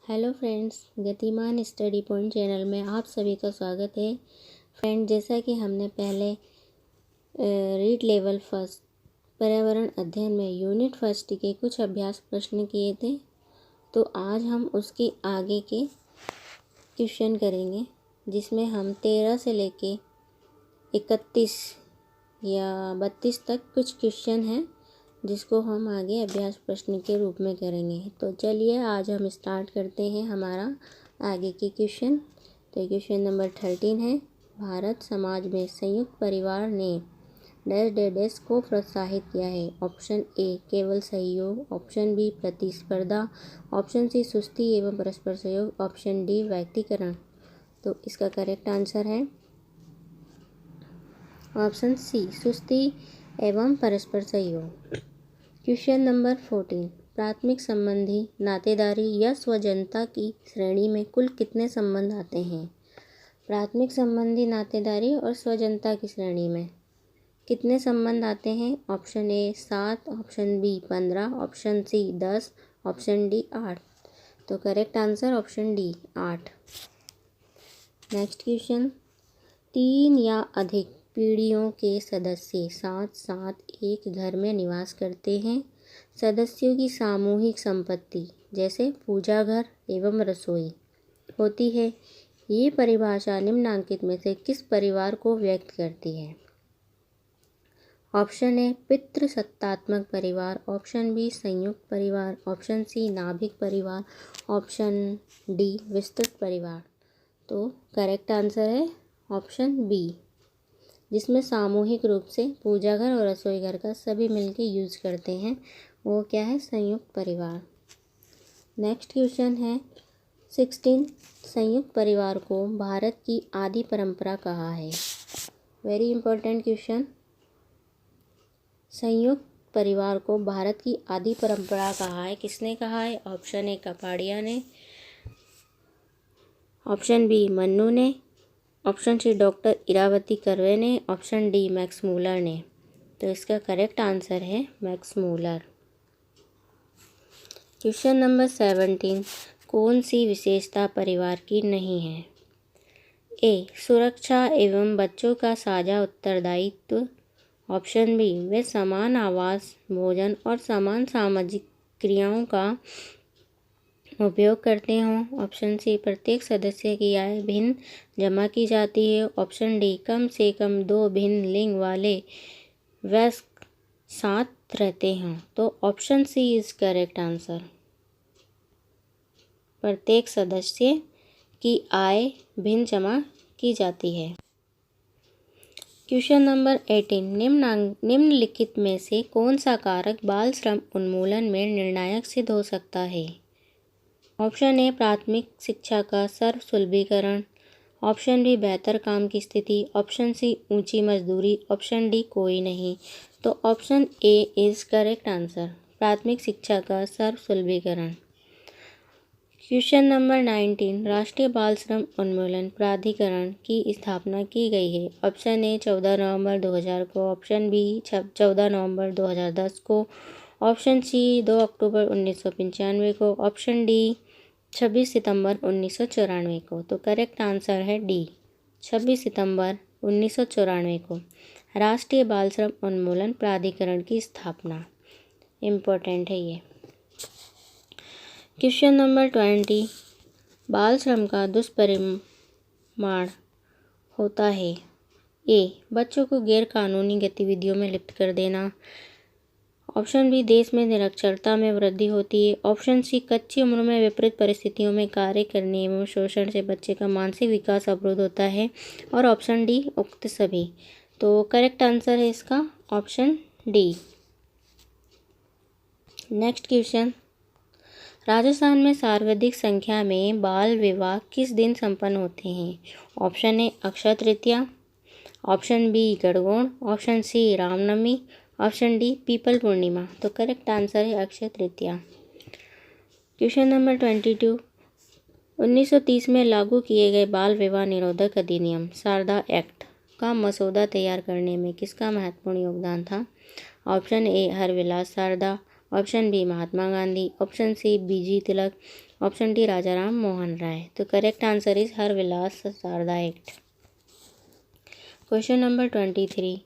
Hello friends, गतिमान study point channel में आप सभी का स्वागत है। फ्रेंड, जैसा कि हमने पहले रीड लेवल फर्स्ट पर्यावरण अध्ययन में यूनिट फर्स्ट के कुछ अभ्यास प्रश्न किए थे, तो आज हम उसके आगे के क्वेश्चन करेंगे, जिसमें हम 13 से लेके 31 या 32 तक कुछ क्वेश्चन हैं, जिसको हम आगे अभ्यास प्रश्न के रूप में करेंगे। तो चलिए आज हम स्टार्ट करते हैं हमारा आगे के क्वेश्चन। तो क्वेश्चन नंबर 13 है, भारत समाज में संयुक्त परिवार ने डैश डैश डैश को प्रोत्साहित किया है। ऑप्शन ए केवल सहयोग, ऑप्शन बी प्रतिस्पर्धा, ऑप्शन सी सुस्ती एवं परस्पर सहयोग, ऑप्शन डी व्यक्तिकरण। तो इसका करेक्ट आंसर है ऑप्शन सी सुस्ती एवं परस्पर सहयोग। क्वेश्चन नंबर 14, प्राथमिक संबंधी नातेदारी या स्वजनता की श्रेणी में कुल कितने संबंध आते हैं? प्राथमिक संबंधी नातेदारी और स्वजनता की श्रेणी में कितने संबंध आते हैं? Option A 7, option B 15, option C 10, option D 8। तो correct answer option D 8। Next question, 3 या अधिक पीढ़ियों के सदस्य साथ साथ एक घर में निवास करते हैं। सदस्यों की सामूहिक संपत्ति जैसे पूजा घर एवं रसोई होती है। ये परिभाषा निम्नलिखित में से किस परिवार को व्यक्त करती है? ऑप्शन ए पितृसत्तात्मक परिवार, ऑप्शन बी संयुक्त परिवार, ऑप्शन सी नाभिक परिवार, ऑप्शन डी विस्तृत परिवार। तो करेक्ट आंसर है ऑप्शन बी, जिसमें सामूहिक रूप से पूजा घर और रसोई घर का सभी मिलकर यूज करते हैं, वो क्या है? संयुक्त परिवार। नेक्स्ट क्वेश्चन है 16, संयुक्त परिवार को भारत की आदि परंपरा कहा है। Very important question. संयुक्त परिवार को भारत की आदि परंपरा कहा है, किसने कहा है? ऑप्शन ए कपाड़िया ने, ऑप्शन बी मन्नू ने, option C doctor Iravati Karve ने, ऑप्शन डी मैक्स मूलर ने। तो इसका करेक्ट आंसर है मैक्स मूलर। क्वेश्चन नंबर 17, कौन सी विशेषता परिवार की नहीं है? ए सुरक्षा एवं बच्चों का साझा उत्तरदायित्व, ऑप्शन बी वे समान आवास, भोजन और समान सामाजिक क्रियाओं का उपयोग करते हों, ऑप्शन सी प्रत्येक सदस्य की आय भिन्न जमा की जाती है, ऑप्शन डी कम से कम 2 भिन्न लिंग वाले वयस्क साथ रहते हों। तो option C is correct answer. प्रत्येक सदस्य की आय भिन्न जमा की जाती है। क्वेश्चन नंबर 18, निम्नलिखित में से कौन सा कारक बाल श्रम उन्मूलन में निर्णायक सिद्ध हो सकता है? ऑप्शन ए प्राथमिक शिक्षा का सर्वसुलभीकरण, ऑप्शन बी बेहतर काम की स्थिति, ऑप्शन सी ऊंची मजदूरी, ऑप्शन डी कोई नहीं। तो option A is correct answer, प्राथमिक शिक्षा का सर्वसुलभीकरण। क्वेश्चन नंबर 19, राष्ट्रीय बाल श्रम उन्मूलन प्राधिकरण की स्थापना की गई है। ऑप्शन ए 14 नवंबर 2000 को, ऑप्शन बी 14 नवंबर 2010 को, ऑप्शन सी 2 अक्टूबर 1995 को, ऑप्शन डी 26 सितंबर 1994 को। तो करेक्ट आंसर है डी 26 सितंबर 1994 को राष्ट्रीय बाल श्रम उन्मूलन प्राधिकरण की स्थापना। इम्पोर्टेंट है ये। क्वेश्चन नंबर 20, बाल श्रम का दुष्परिणाम होता है। ए बच्चों को गैर कानूनी गतिविधियों में लिप्त कर देना, ऑप्शन बी देश में निरक्षरता में वृद्धि होती है, ऑप्शन सी कच्ची उम्र में विपरीत परिस्थितियों में कार्य करने एवं शोषण से बच्चे का मानसिक विकास अवरुद्ध होता है, और ऑप्शन डी उक्त सभी। तो करेक्ट आंसर है इसका option D. Next question, Rajasthan में सर्वाधिक संख्या में बाल विवाह किस दिन संपन्न होते हैं? Option A Akshaya Tritiya, option B Gangaur, option C Ramnavami, option D Peepal Purnima. तो करेक्ट आंसर है अक्षय तृतीया। क्वेश्चन नंबर 22, 1930 में लागू किए गए बाल विवाह निरोधक अधिनियम शारदा एक्ट का मसौदा तैयार करने में किसका महत्वपूर्ण योगदान था? Option A Harbilas Sarda, option B Mahatma Gandhi, option C BG Tilak, option D Raja Ram Mohan Roy. तो correct answer is Harbilas Sarda act. Question number 23,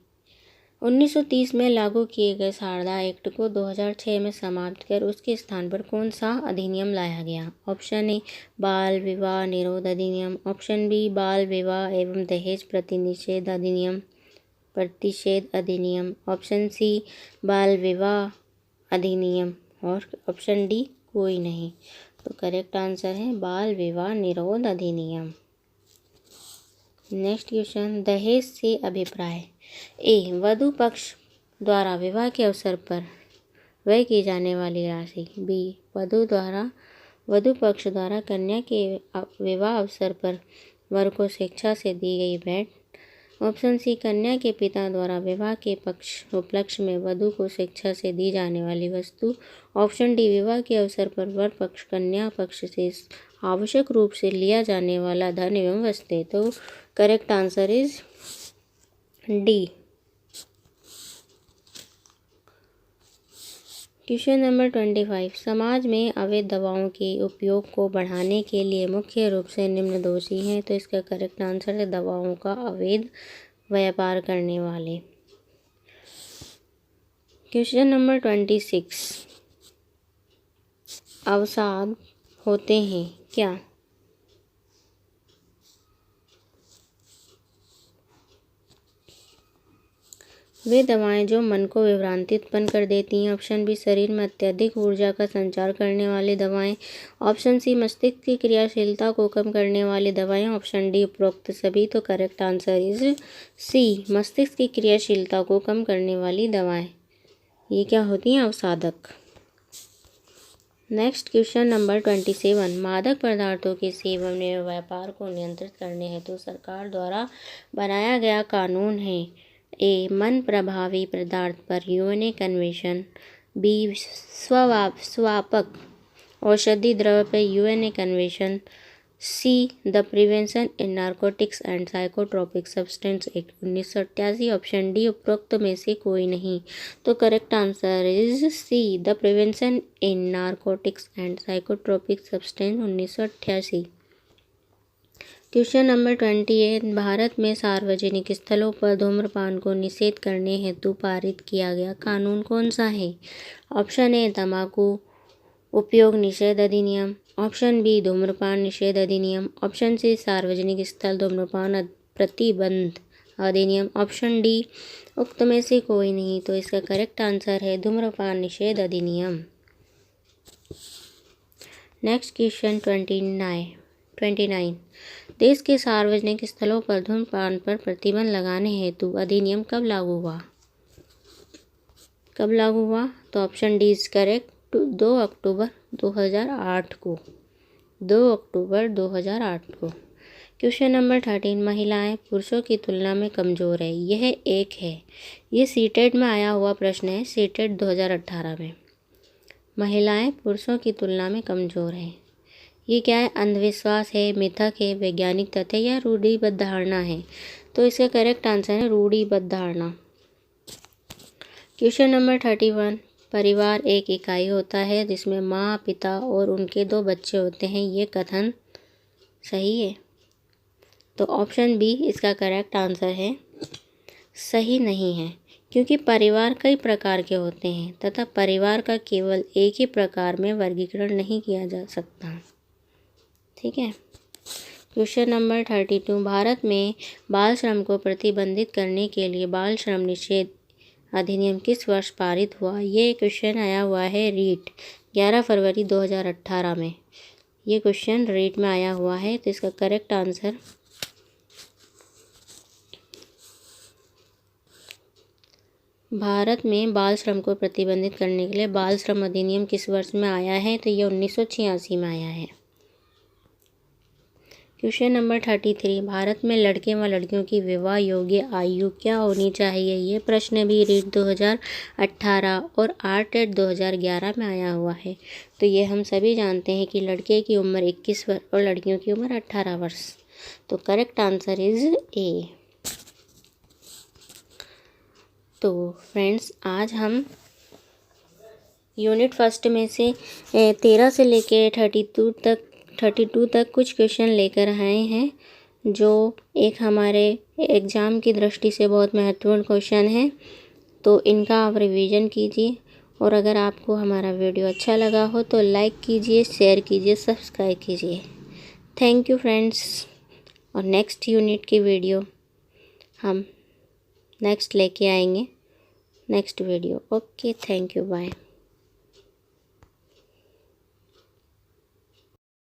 1930 में लागू किए गए शारदा एक्ट को 2006 में समाप्त कर उसके स्थान पर कौन सा अधिनियम लाया गया? ऑप्शन ए बाल विवाह निरोध अधिनियम, ऑप्शन बी बाल विवाह एवं दहेज प्रतिषेध अधिनियम, ऑप्शन सी बाल विवाह अधिनियम और ऑप्शन डी कोई नहीं। तो करेक्ट आंसर है बाल विवाह निरोध अधिनियम। नेक्स्ट क्वेश्चन, दहेज से अभिप्राय ए वधु पक्ष द्वारा विवाह के अवसर पर व्यय की जाने वाली राशि, बी वधु पक्ष द्वारा कन्या के विवाह अवसर पर वर को शिक्षा से दी गई भेंट, ऑप्शन सी कन्या के पिता द्वारा विवाह के उपलक्ष्य में वधु को शिक्षा से दी जाने वाली वस्तु, ऑप्शन डी विवाह के अवसर पर वर पक्ष कन्या पक्ष से आवश्यक रूप से लिया जाने वाला धन एवं वस्तुएं। तो correct answer is D. Question number 25, समाज में अवैध दवाओं के उपयोग को बढ़ाने के लिए मुख्य रूप से निम्न दोषी हैं। तो इसका करेक्ट आंसर है दवाओं का अवैध व्यापार करने वाले। क्वेश्चन नंबर 26, अवसाद होते हैं क्या? वे दवाएं जो मन को विभ्रांति उत्पन्न कर देती हैं, ऑप्शन बी शरीर में अत्यधिक ऊर्जा का संचार करने वाली दवाएं, ऑप्शन सी मस्तिष्क की क्रियाशीलता को कम करने वाली दवाएं, ऑप्शन डी उपरोक्त सभी। तो करेक्ट आंसर इज सी मस्तिष्क की क्रियाशीलता को कम करने वाली दवाएं। ये क्या होती हैं? अवसादक। नेक्स्ट क्वेश्चन नंबर 27, मादक पदार्थों के सेवन एवं व्यापार को नियंत्रित करने हेतु सरकार द्वारा बनाया गया कानून है। ए मन प्रभावी पदार्थ पर यूएनए कन्वेंशन, बी स्वापक औषधि द्रव्य पर UNA convention, see the prevention in narcotics and psychotropic substance act 1988, option D उपरोक्त में से कोई नहीं। तो correct answer is see the prevention in narcotics and psychotropic substance 1988। Question number 28, Bharat में सार्वजनिक स्थलों पर धूम्रपान को निषेध करने हेतु पारित किया गया कानून कौन सा है? ऑप्शन ए तंबाकू उपयोग निषेध अधिनियम, ऑप्शन बी धूम्रपान निषेध अधिनियम, ऑप्शन सी सार्वजनिक स्थल धूम्रपान प्रतिबंध अधिनियम, ऑप्शन डी उक्त में से कोई नहीं। तो इसका करेक्ट आंसर है धूम्रपान निषेध अधिनियम। नेक्स्ट क्वेश्चन 29, देश के सार्वजनिक स्थलों पर धूम्रपान पर प्रतिबंध लगाने हेतु अधिनियम कब लागू हुआ? तो ऑप्शन डी इज करेक्ट 2 अक्टूबर 2008 को। 2 अक्टूबर 2008 को। क्वेश्चन नंबर 13, महिलाएं पुरुषों की तुलना में कमज़ोर है। यह एक है, ये सीटेट में आया हुआ प्रश्न है, सीटेट 2018 में। महिलाएं पुरुषों की तुलना में कमज़ोर है, ये क्या है? अंधविश्वास है, मिथक है, वैज्ञानिक तथ्य या रूढ़िबद्ध धारणा है? तो इसका करेक्ट आंसर है रूढ़िबद्ध धारणा। क्वेश्चन नंबर 31, परिवार एक इकाई होता है जिसमें माँ, पिता और उनके 2 बच्चे होते हैं, ये कथन सही है? तो ऑप्शन बी इसका करेक्ट आंसर है। सही नहीं है, क्योंकि परिवार कई प्रकार के होते हैं तथा परिवार का केवल एक ही प्रकार में वर्गीकरण नहीं किया जा सकता। ठीक है। क्वेश्चन नंबर 32, भारत में बाल श्रम को प्रतिबंधित करने के लिए बाल श्रम निषेध अधिनियम किस वर्ष पारित हुआ? ये क्वेश्चन आया हुआ है रीट 11 फरवरी 2018 में। ये क्वेश्चन रीट में आया हुआ है। तो इसका करेक्ट आंसर भारत में बाल श्रम को प्रतिबंधित करने के लिए बाल श्रम अधिनियम किस वर्ष में आया है? तो ये 1986 में आया है। क्वेश्चन नंबर 33, भारत में लड़के व लड़कियों की विवाह योग्य आयु क्या होनी चाहिए? ये प्रश्न भी रीट 2018 और आरटेट 2011 में आया हुआ है। तो ये हम सभी जानते हैं कि लड़के की उम्र 21 वर्ष और लड़कियों की उम्र 18 वर्ष। तो करेक्ट आंसर इज ए। तो फ्रेंड्स, आज हम यूनिट फर्स्ट में से 13 से लेके 32 तक कुछ क्वेश्चन लेकर आए हैं, जो एक हमारे एग्ज़ाम की दृष्टि से बहुत महत्वपूर्ण क्वेश्चन है। तो इनका आप रिवीजन कीजिए, और अगर आपको हमारा वीडियो अच्छा लगा हो तो लाइक कीजिए, शेयर कीजिए, सब्सक्राइब कीजिए। Thank you friends. और नेक्स्ट यूनिट की वीडियो हम नेक्स्ट लेके आएंगे, next video. Okay, thank you, bye.